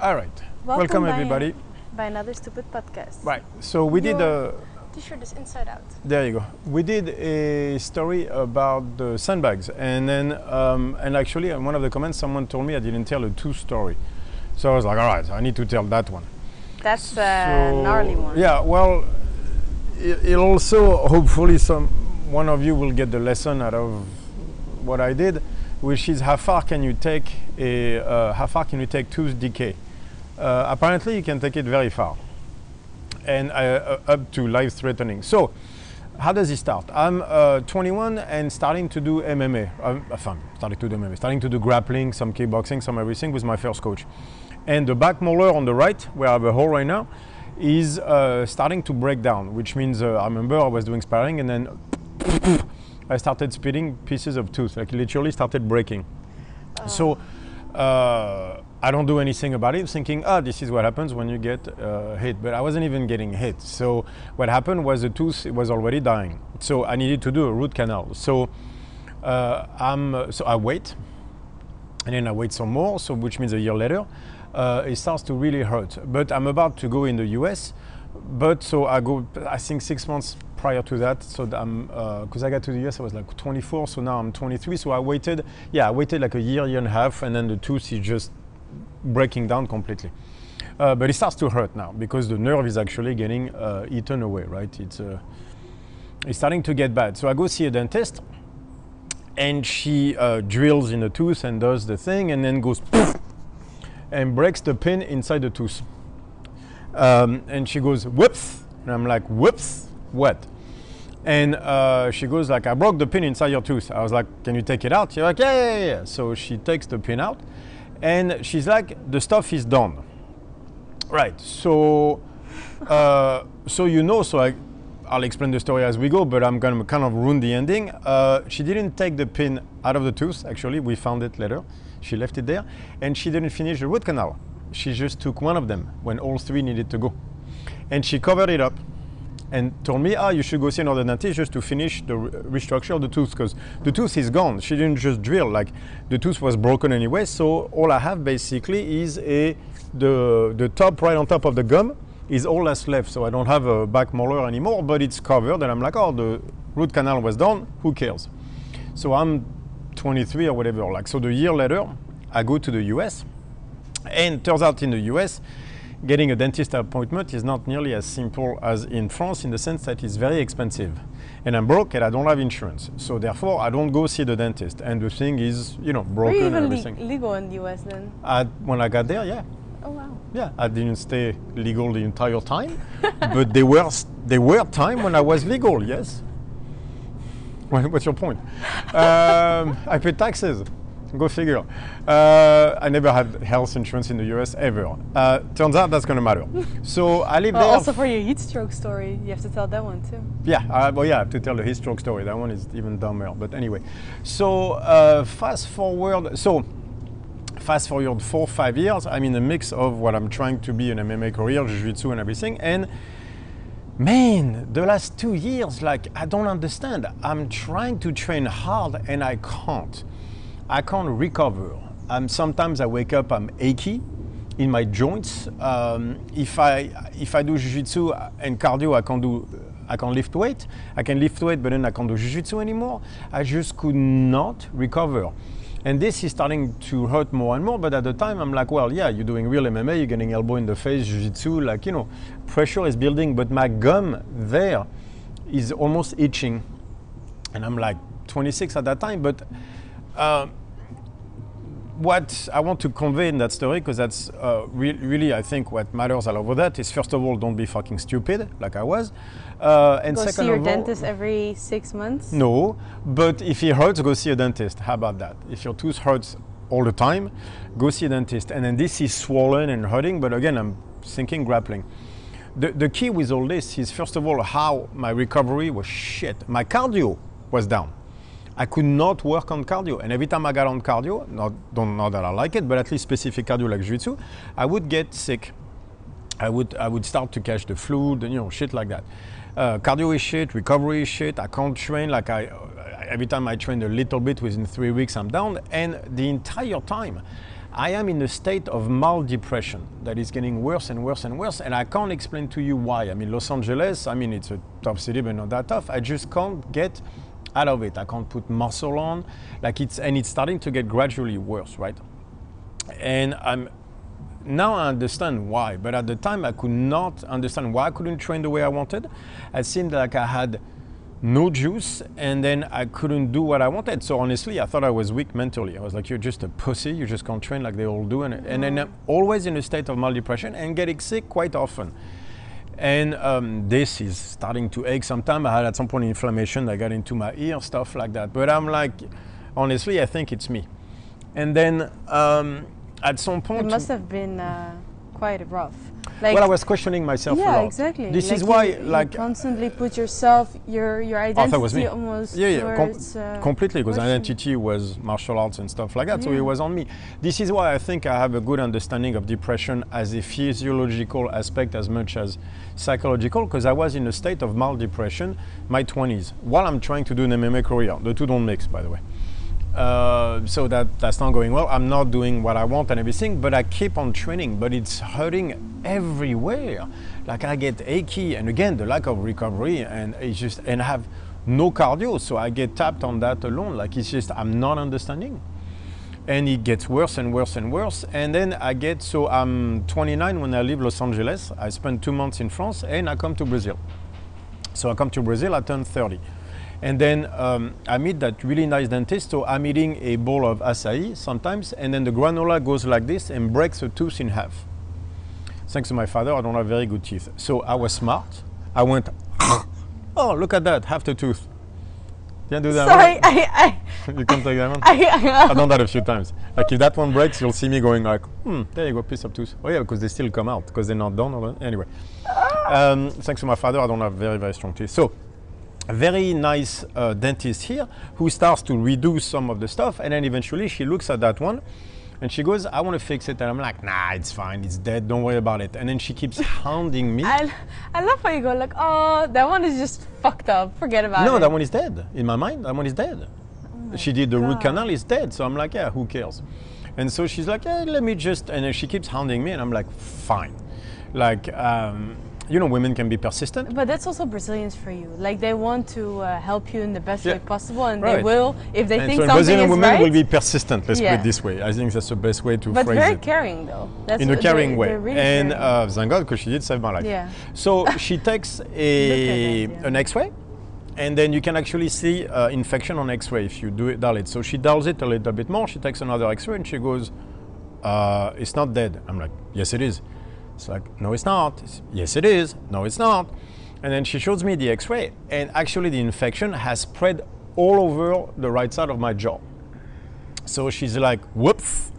All right. Welcome everybody. By another Stupid Podcast. Right. So we did a. T-shirt is inside out. There you go. We did a story about the sandbags, and then and actually in one of the comments someone told me I didn't tell a tooth story, so I was like, all right, I need to tell that one. That's a gnarly one. Yeah. Well, it also hopefully one of you will get the lesson out of what I did, which is how far can you take tooth decay? Apparently, you can take it very far, and up to life-threatening. So, how does it start? I'm 21 and starting to do MMA. Starting to do grappling, some kickboxing, some everything with my first coach. And the back molar on the right, where I have a hole right now, is starting to break down, which means I remember I was doing sparring and then I started spitting pieces of tooth, like literally started breaking. So I don't do anything about it, thinking, this is what happens when you get hit. But I wasn't even getting hit. So what happened was the tooth was already dying. So I needed to do a root canal. So I wait, and then I wait some more. So which means a year later, it starts to really hurt. But I'm about to go in the US. But so I go, I think 6 months prior to that. So I'm, because I got to the US, I was like 24. So now I'm 23. So I waited like a year and a half, and then the tooth is just breaking down completely. But it starts to hurt now because the nerve is actually getting eaten away, right? It's starting to get bad. So I go see a dentist, and she drills in the tooth and does the thing, and then goes poof, and breaks the pin inside the tooth. And she goes, whoops. And I'm like, whoops, what? And she goes like, I broke the pin inside your tooth. I was like, can you take it out? She's like, yeah. So she takes the pin out, and she's like, the stuff is done. Right, so, I'll explain the story as we go, but I'm going to kind of ruin the ending. She didn't take the pin out of the tooth. Actually, we found it later. She left it there, and she didn't finish the root canal. She just took one of them when all three needed to go. And she covered it up and told me, you should go see another dentist just to finish the restructure of the tooth, because the tooth is gone. She didn't just drill, like the tooth was broken anyway. So all I have basically is the top right on top of the gum is all that's left. So I don't have a back molar anymore, but it's covered. And I'm like, the root canal was done. Who cares? So I'm 23 or whatever. Like, so the year later, I go to the US. And turns out in the US, getting a dentist appointment is not nearly as simple as in France, in the sense that it's very expensive. And I'm broke and I don't have insurance. So therefore, I don't go see the dentist. And the thing is, broken Were you even and everything. legal in the US then? When I got there, yeah. Oh, wow. Yeah, I didn't stay legal the entire time. But there were time when I was legal, yes. What's your point? I paid taxes. Go figure. I never had health insurance in the US ever. Turns out that's going to matter. So I live there. Also for your heat stroke story, you have to tell that one too. Yeah, I have to tell the heat stroke story. That one is even dumber. But anyway, so fast forward 4 or 5 years. I'm in a mix of what I'm trying to be an MMA career, jiu-jitsu and everything. And man, the last 2 years, like, I don't understand. I'm trying to train hard and I can't recover. Sometimes I wake up, I'm achy in my joints. If I do jiu-jitsu and cardio, I can lift weight. I can lift weight, but then I can't do jiu-jitsu anymore. I just could not recover. And this is starting to hurt more and more, but at the time I'm like, well, yeah, you're doing real MMA, you're getting elbow in the face, jiu-jitsu, like, pressure is building, but my gum there is almost itching. And I'm like 26 at that time, but what I want to convey in that story, because that's really, I think, what matters all over that is, first of all, don't be fucking stupid, like I was. And go second see your of all, dentist every 6 months? No, but if it hurts, go see a dentist. How about that? If your tooth hurts all the time, go see a dentist. And then this is swollen and hurting, but again, I'm thinking grappling. The key with all this is, first of all, how my recovery was shit. My cardio was down. I could not work on cardio. And every time I got on cardio, not that I like it, but at least specific cardio like jiu-jitsu, I would get sick. I would start to catch the flu, shit like that. Cardio is shit, recovery is shit. I can't train like every time I train a little bit, within 3 weeks I'm down. And the entire time, I am in a state of mild depression that is getting worse and worse and worse, and I can't explain to you why. I mean, Los Angeles, I mean, it's a tough city, but not that tough. I just can't get out of it. I can't put muscle on, it's starting to get gradually worse, right? And now I understand why, but at the time I could not understand why I couldn't train the way I wanted. It seemed like I had no juice, and then I couldn't do what I wanted. So honestly, I thought I was weak mentally. I was like, you're just a pussy, you just can't train like they all do. And then I'm always in a state of mild depression and getting sick quite often. And this is starting to ache sometimes. I had at some point inflammation that got into my ear, stuff like that. But I'm like, honestly, I think it's me. And then at some point... It must have been quite rough. Well, I was questioning myself a lot. Yeah, exactly. This is why, you constantly put yourself, your identity was me. almost. Completely, because identity was martial arts and stuff like that. So it was on me. This is why I think I have a good understanding of depression as a physiological aspect as much as psychological, because I was in a state of mild depression, my 20s, while I'm trying to do an MMA career. The two don't mix, by the way. So that's not going well. I'm not doing what I want and everything, but I keep on training, but it's hurting everywhere. Like I get achy, and again, the lack of recovery, and it's just, and I have no cardio, so I get tapped on that alone. Like it's just, I'm not understanding. And it gets worse and worse and worse. And then I'm 29 when I leave Los Angeles. I spend 2 months in France, and I come to Brazil. So I come to Brazil, I turn 30. And then I meet that really nice dentist, so I'm eating a bowl of acai sometimes, and then the granola goes like this and breaks a tooth in half. Thanks to my father, I don't have very good teeth. So I was smart. I went, oh, look at that, half the tooth. Can't do that. Sorry, you can't take that one? I've done that a few times. Like if that one breaks, you'll see me going like, there you go, piece of tooth. Oh yeah, because they still come out, because they're not done. Anyway, thanks to my father, I don't have very, very strong teeth. So, a very nice dentist here who starts to redo some of the stuff, and then eventually she looks at that one and she goes, I want to fix it. And I'm like, nah, it's fine, it's dead, don't worry about it. And then she keeps hounding me. I love how you go like, oh, that one is just fucked up, forget about it. No, that one is dead. In my mind, that one is dead. She did the root canal, it's dead. So I'm like, yeah, who cares? And so she's like, yeah, let me just, and then she keeps hounding me, and I'm like, fine. Like, you know, women can be persistent. But that's also Brazilians for you. Like they want to help you in the best way possible, and they will if they think something Brazilian is women right. will be persistent. Let's put it this way. I think that's the best way to phrase it. But very caring, though. That's in a caring way. Really and caring. thank God, because she did save my life. Yeah. So she takes an X-ray, and then you can actually see infection on X-ray if you do it, dial it. So she dials it a little bit more. She takes another X-ray, and she goes, "It's not dead." I'm like, "Yes, it is." It's like, no, it's not. Yes, it is. No, it's not. And then she shows me the X-ray, and actually the infection has spread all over the right side of my jaw. So she's like, whoops.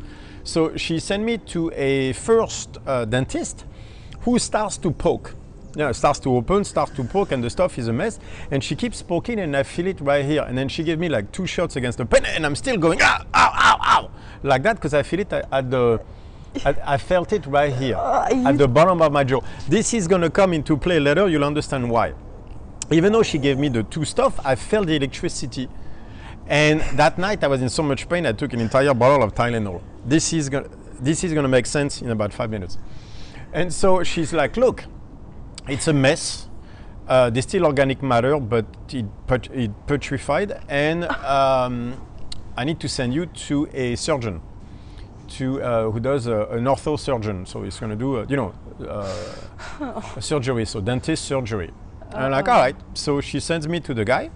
So she sent me to a first dentist who starts to poke. Starts to open, starts to poke, and the stuff is a mess. And she keeps poking, and I feel it right here. And then she gave me like 2 shots against the pain, and I'm still going, ow, ow, ow, ow, like that, because I feel it at the... I felt it right here, at the bottom of my jaw. This is going to come into play later. You'll understand why. Even though she gave me the 2 stuff, I felt the electricity. And that night, I was in so much pain, I took an entire bottle of Tylenol. This is going to make sense in about 5 minutes. And so she's like, look, it's a mess. There's still organic matter, but it petrified. And I need to send you to a surgeon. Who does an ortho surgeon, so he's going to do a surgery, so dentist surgery. And I'm like, all right. So she sends me to the guy,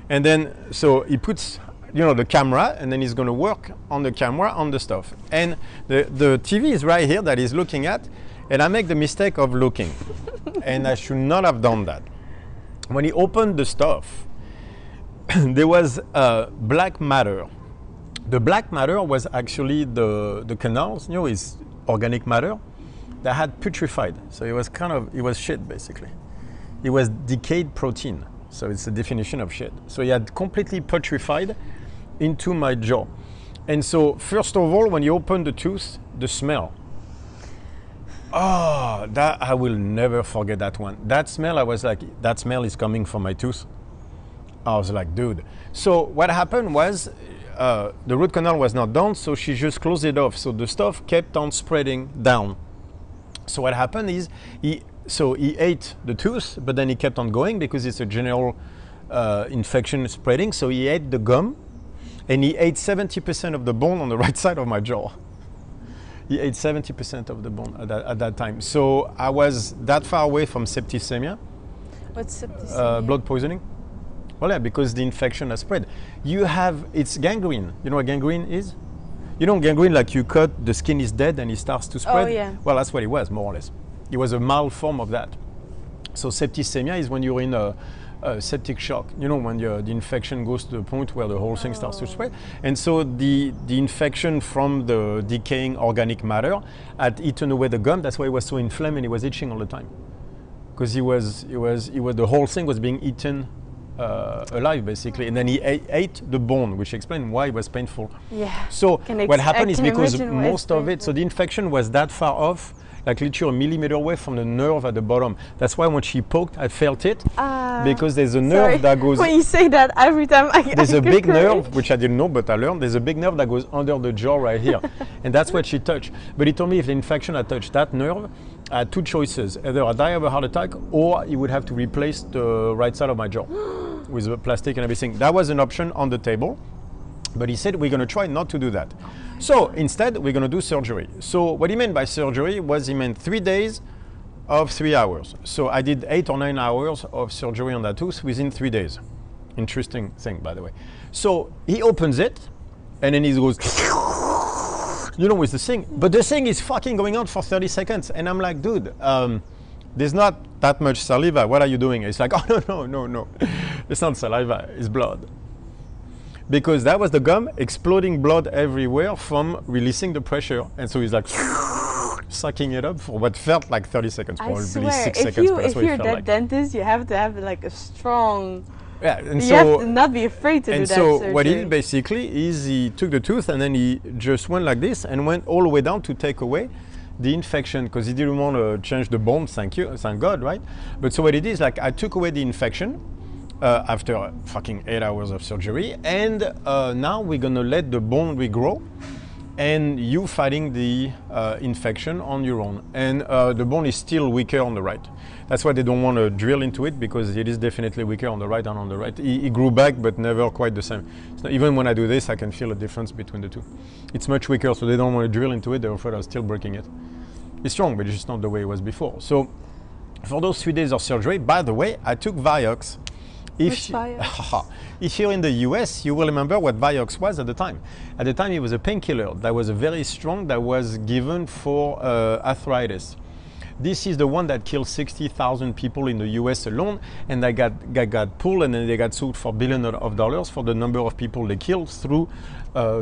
and then so he puts the camera, and then he's going to work on the camera on the stuff. And the TV is right here that he's looking at, and I make the mistake of looking, and I should not have done that. When he opened the stuff, there was black matter. The black matter was actually the canals, is organic matter that had putrefied. So it was shit basically. It was decayed protein. So it's the definition of shit. So it had completely putrefied into my jaw. And so first of all, when you open the tooth, the smell. Oh, that I will never forget that one. That smell, I was like, that smell is coming from my tooth. I was like, dude. So what happened was, the root canal was not done, so she just closed it off. So the stuff kept on spreading down. So what happened is, he ate the tooth, but then he kept on going because it's a general infection spreading. So he ate the gum, and he ate 70% of the bone on the right side of my jaw. He ate 70% of the bone at that time. So I was that far away from septicemia. What's septicemia? Blood poisoning. Well, yeah, because the infection has spread. It's gangrene. You know what gangrene is? You know gangrene, like you cut, the skin is dead and it starts to spread? Oh, yeah. Well, that's what it was, more or less. It was a mild form of that. So septicemia is when you're in a septic shock. You know, when the infection goes to the point where the whole thing starts to spread. And so the infection from the decaying organic matter had eaten away the gum. That's why it was so inflamed and it was itching all the time. Because the whole thing was being eaten alive, basically, and then he ate the bone, which explained why it was painful. Yeah. So what happened is because most of it, painful. so the infection was that far off, like literally a millimeter away from the nerve at the bottom. That's why when she poked, I felt it, because there's a nerve that goes. When you say that, every time there's a big nerve, which I didn't know, but I learned. There's a big nerve that goes under the jaw right here, and that's what she touched. But he told me if the infection had touched that nerve, I had two choices: either I die of a heart attack, or he would have to replace the right side of my jaw with the plastic and everything. That was an option on the table, but he said we're going to try not to do that. So instead, we're going to do surgery. So what he meant by surgery was he meant 3 days of 3 hours. So I did 8 or 9 hours of surgery on that tooth within 3 days. Interesting thing, by the way. So he opens it, and then he goes, you know, with the thing. But the thing is fucking going on for 30 seconds. And I'm like, dude, there's not that much saliva. What are you doing? It's like, oh, no. It's not saliva, it's blood. Because that was the gum exploding blood everywhere from releasing the pressure. And so he's like sucking it up for what felt like 30 seconds, probably 6 seconds. If you're that dentist, you have to have like a strong... Yeah, and you have to not be afraid to do that surgery. And so what he did basically is he took the tooth and then he just went like this and went all the way down to take away the infection, because he didn't want to change the bone, thank God, right? But so what it is, like I took away the infection after fucking 8 hours of surgery, and now we're gonna let the bone regrow and you fighting the infection on your own. And the bone is still weaker on the right. That's why they don't want to drill into it, because it is definitely weaker on the right and on the right. It grew back, but never quite the same. So even when I do this, I can feel a difference between the two. It's much weaker, so they don't want to drill into it. They're afraid I'm still breaking it. It's strong, but it's just not the way it was before. So for those 3 days of surgery, by the way, I took Vioxx. If you're in the US, you will remember what Vioxx was at the time. At the time, it was a painkiller that was very strong, that was given for arthritis. This is the one that killed 60,000 people in the US alone, and they got pulled, and then they got sued for billions of dollars for the number of people they killed through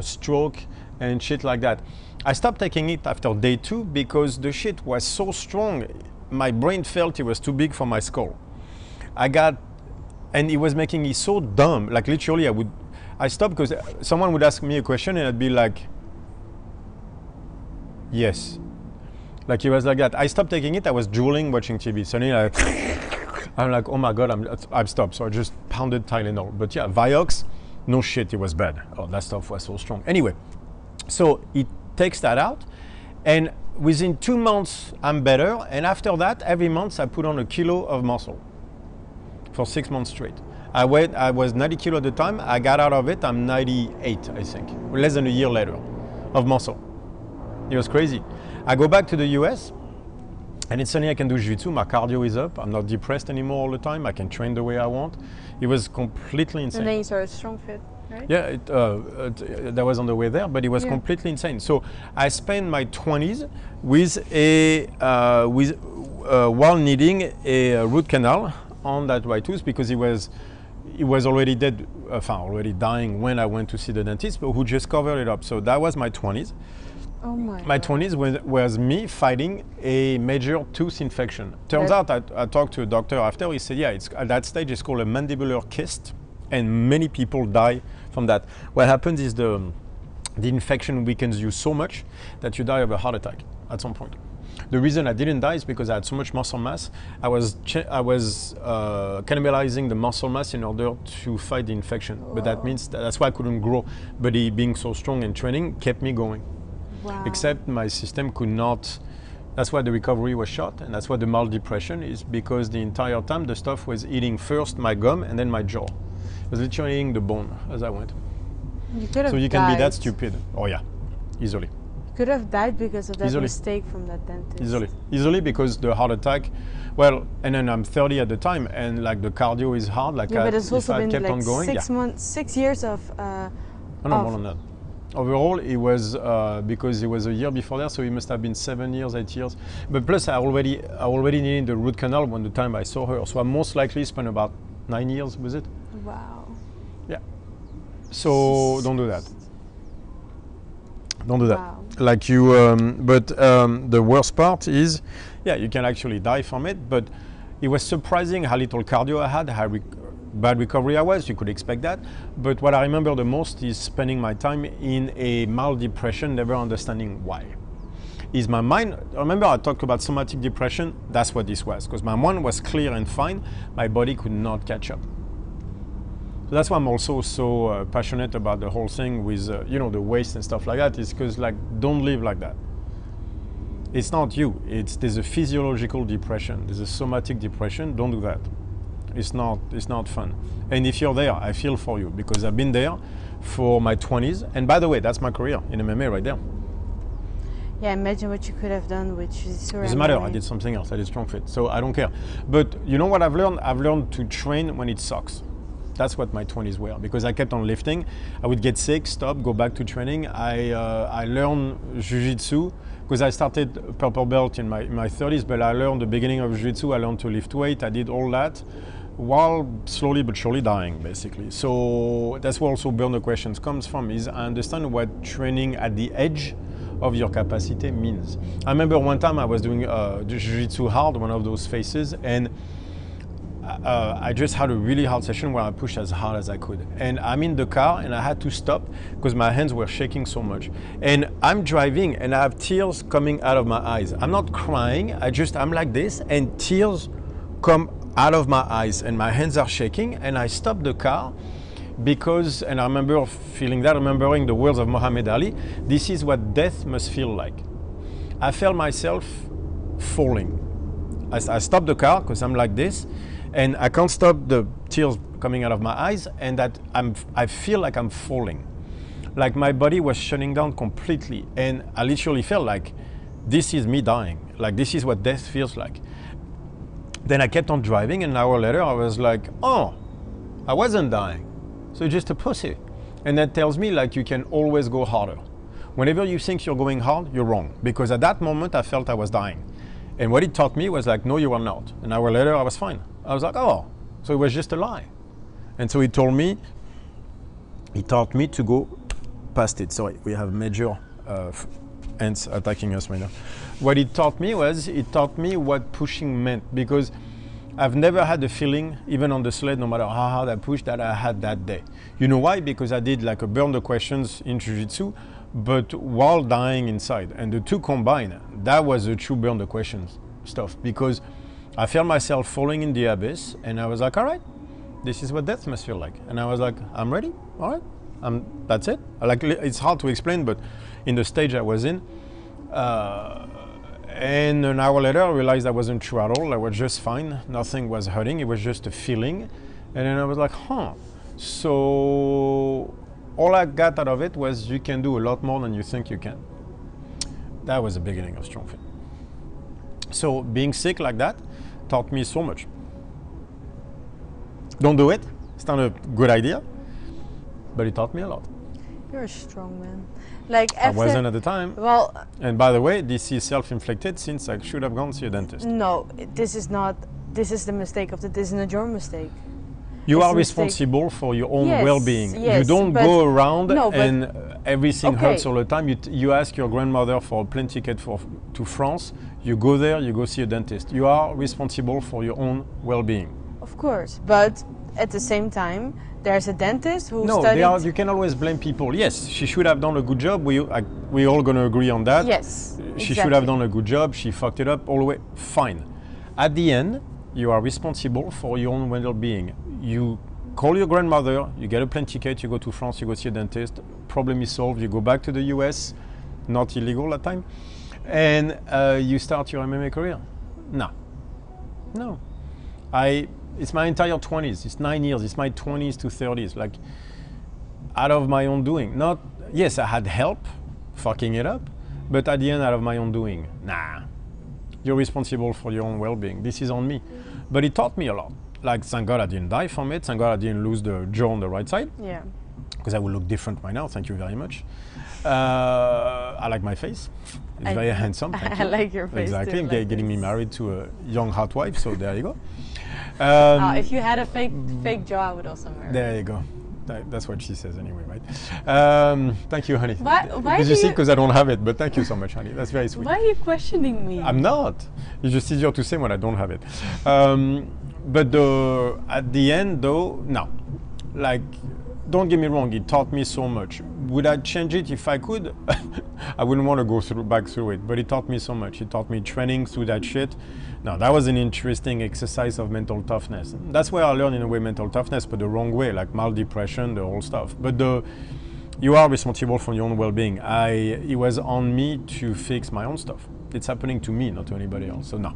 stroke and shit like that. I stopped taking it after day 2 because the shit was so strong, my brain felt it was too big for my skull. And it was making me so dumb. Like literally, I stopped because someone would ask me a question and I'd be like, yes. Like it was like that. I stopped taking it. I was drooling watching TV. Suddenly, I'm like, oh my God, I've stopped. So I just pounded Tylenol. But yeah, Vioxx, no shit, it was bad. Oh, that stuff was so strong. Anyway, so it takes that out, and within 2 months, I'm better. And after that, every month I put on 1 kilo of muscle. For 6 months straight. I was 90 kilo at the time. I got out of it. I'm 98, I think. Less than a year later, of muscle. It was crazy. I go back to the US, and it's suddenly I can do jiu-jitsu. My cardio is up. I'm not depressed anymore all the time. I can train the way I want. It was completely insane. And then you started Strong Fit, right? Yeah, that was on the way there, but it was completely insane. So I spent my 20s while needing a root canal on that right tooth, because he was already dead, already dying when I went to see the dentist, but who just covered it up. So that was my 20s. Oh my My God. 20s was me fighting a major tooth infection. Turns out I talked to a doctor after. He said, yeah, at that stage it's called a mandibular kyst, and many people die from that. What happens is the infection weakens you so much that you die of a heart attack at some point. The reason I didn't die is because I had so much muscle mass. I was cannibalizing the muscle mass in order to fight the infection. Whoa. But that means that's why I couldn't grow. But being so strong and training kept me going. Wow. Except my system could not. That's why the recovery was short, and that's why the mild depression is, because the entire time the stuff was eating first my gum and then my jaw. It was literally eating the bone as I went. So you can be that stupid. Oh yeah, easily. You could have died because of that mistake from that dentist. Easily because the heart attack. Well, and then I'm 30 at the time, and like the cardio is hard. Like but it's also been kept like on going, 6 months, 6 years of. More than that. Overall, it was because it was a year before that, so it must have been 7 years, 8 years. But plus, I already needed the root canal when the time I saw her, so I most likely spent about 9 years with it. Wow. Yeah. So don't do that. Don't do that. Wow. Like you, the worst part is, yeah, you can actually die from it. But it was surprising how little cardio I had, how bad recovery I was. You could expect that. But what I remember the most is spending my time in a mild depression, never understanding why. Is my mind, remember I talked about somatic depression, that's what this was. Because my mind was clear and fine, my body could not catch up. So that's why I'm also so passionate about the whole thing with, the waste and stuff like that, is because like, don't live like that. It's not you, there's a physiological depression, there's a somatic depression, don't do that. It's not fun. And if you're there, I feel for you, because I've been there for my 20s. And by the way, that's my career in MMA right there. Yeah, imagine what you could have done with Jiu-Jitsu. Doesn't matter, I did something else, I did strong fit. So I don't care. But you know what I've learned? I've learned to train when it sucks. That's what my 20s were, because I kept on lifting. I would get sick, stop, go back to training. I learned Jiu-Jitsu because I started purple belt in my 30s, but I learned the beginning of Jiu-Jitsu. I learned to lift weight. I did all that while slowly but surely dying, basically. So that's where also Burn the Questions comes from, is I understand what training at the edge of your capacity means. I remember one time I was doing Jiu-Jitsu hard, one of those phases, and I just had a really hard session where I pushed as hard as I could. And I'm in the car and I had to stop because my hands were shaking so much. And I'm driving and I have tears coming out of my eyes. I'm not crying, I'm like this, and tears come out of my eyes and my hands are shaking, and I stopped the car because, and I remember feeling that, remembering the words of Muhammad Ali, this is what death must feel like. I felt myself falling. I stopped the car because I'm like this, and I can't stop the tears coming out of my eyes, and that I feel like I'm falling. Like my body was shutting down completely, and I literally felt like this is me dying. Like this is what death feels like. Then I kept on driving, and an hour later I was like, oh, I wasn't dying. So you're just a pussy. And that tells me like you can always go harder. Whenever you think you're going hard, you're wrong. Because at that moment I felt I was dying. And what it taught me was like, no, you are not. An hour later I was fine. I was like, oh, so it was just a lie. And so he taught me to go past it. Sorry, we have major ants attacking us right now. What it taught me what pushing meant, because I've never had the feeling, even on the sled, no matter how hard I pushed, that I had that day. You know why? Because I did like a Burn the Questions in Jiu-Jitsu, but while dying inside. And the two combined, that was a true Burn the Questions stuff, because I felt myself falling in the abyss, and I was like, all right, this is what death must feel like. And I was like, I'm ready, all right, that's it. Like, it's hard to explain, but in the stage I was in, and an hour later I realized that wasn't true at all. I was just fine, nothing was hurting, it was just a feeling. And then I was like, so all I got out of it was you can do a lot more than you think you can. That was the beginning of Strong Fit. So being sick like that taught me so much. Don't do it, it's not a good idea, but it taught me a lot. You're a strong man. Like I wasn't at the time. Well, and by the way, this is self-inflicted, since I should have gone to see a dentist. No, this is not. This is the mistake of this is not your mistake. You are responsible for your own well-being. Yes, you don't go around and everything hurts all the time. You ask your grandmother for a plane ticket to France. You go there, you go see a dentist. You are responsible for your own well-being. Of course, but at the same time, there's a dentist who studied... you can always blame people. Yes, she should have done a good job. We all going to agree on that. Yes, She should have done a good job. She fucked it up all the way. Fine. At the end, you are responsible for your own well-being. You call your grandmother, you get a plane ticket, you go to France, you go see a dentist, problem is solved, you go back to the US, not illegal at time, and you start your MMA career. No. It's my entire 20s, it's 9 years, it's my 20s to 30s, like out of my own doing. Yes, I had help fucking it up, but at the end, out of my own doing. Nah. You're responsible for your own well-being. This is on me. But it taught me a lot. Like, thank God I didn't die from it. Thank God I didn't lose the jaw on the right side. Yeah. Because I would look different right now. Thank you very much. I like my face. It's very handsome. Thank you. I like your face. Exactly. Too, Getting me married to a young hot wife. So there you go. If you had a fake jaw, I would also marry. There you go. That's what she says anyway, right? Thank you, honey. Why Because you see, because I don't have it, but thank you so much, honey. That's very sweet. Why are you questioning me? I'm not. It's just easier to say when I don't have it. But at the end, though, no. Like, don't get me wrong, it taught me so much. Would I change it if I could? I wouldn't want to go back through it, but it taught me so much. It taught me training through that shit. No, that was an interesting exercise of mental toughness. That's where I learned in a way mental toughness, but the wrong way, like mild depression, the whole stuff. But you are responsible for your own well-being. It was on me to fix my own stuff. It's happening to me, not to anybody else. So no,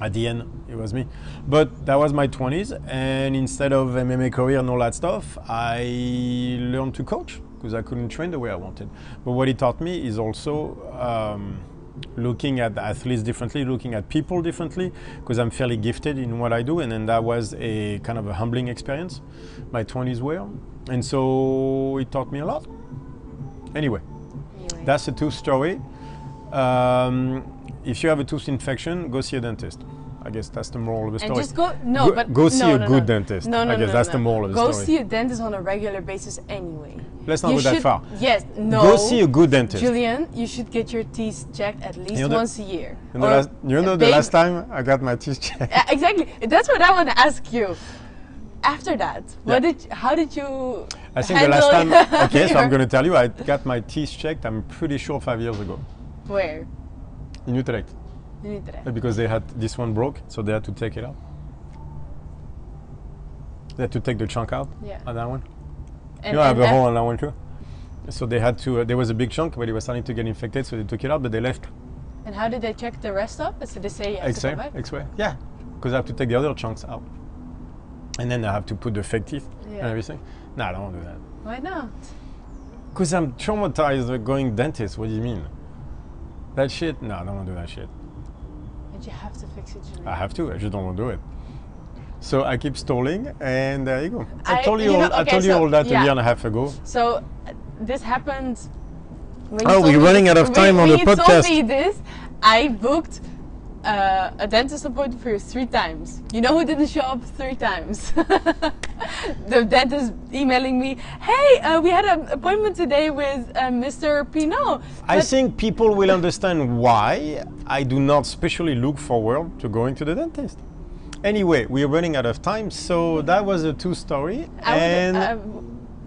at the end, it was me. But that was my 20s, and instead of MMA career and all that stuff, I learned to coach because I couldn't train the way I wanted. But what it taught me is also looking at athletes differently, looking at people differently, because I'm fairly gifted in what I do, and then that was a kind of a humbling experience. My 20s were, and so it taught me a lot. Anyway. That's a tooth story. If you have a tooth infection, go see a dentist. I guess that's the moral of the story. And just go, go see a good dentist. I guess that's the moral of the story. Go see a dentist on a regular basis anyway. Let's not go that far. Yes, no. Go see a good dentist. Julian, you should get your teeth checked at least once a year. The last time I got my teeth checked? Exactly. That's what I want to ask you. After that, how did you I think the last time, okay, so I'm going to tell you, I got my teeth checked, I'm pretty sure 5 years ago. Where? In Utrecht. Because they had, this one broke, so they had to take it out. They had to take the chunk out on that one. And I have a hole on that one too. So they had to, there was a big chunk, but it was starting to get infected, so they took it out, but they left. And how did they check the rest up? So they say X-ray, yeah. Because I have to take the other chunks out. And then I have to put the fake teeth and everything. No, I don't want to do that. Why not? Because I'm traumatized going dentist. What do you mean? That shit? No, I don't want to do that shit. But you have to fix it, Julian. I have to. I just don't want to do it. So I keep stalling, and there you go. I told you all that a year and a half ago. So this happened. We're running out of time on the podcast. When you told me this, I booked a dentist appointment for you 3 times. You know who didn't show up 3 times? The dentist emailing me, hey, we had an appointment today with Mr. Pinot. I think people will understand why I do not specially look forward to going to the dentist. Anyway, we're running out of time, so that was a 2 story.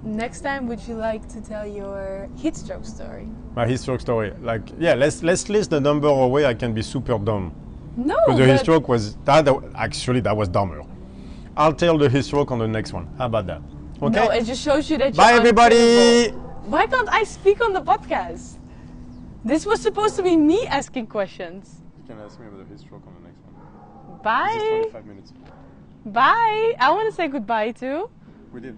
Next time, would you like to tell your heat stroke story? My heat stroke story, let's list the number of ways I can be super dumb. No, because the heat stroke was that was dumber. I'll tell the heat stroke on the next one. How about that? Okay. No, it just shows you that. Bye, everybody. Why can't I speak on the podcast? This was supposed to be me asking questions. You can ask me about the heat stroke on the next one. Bye. This is 25 minutes. Bye. I want to say goodbye too. We did.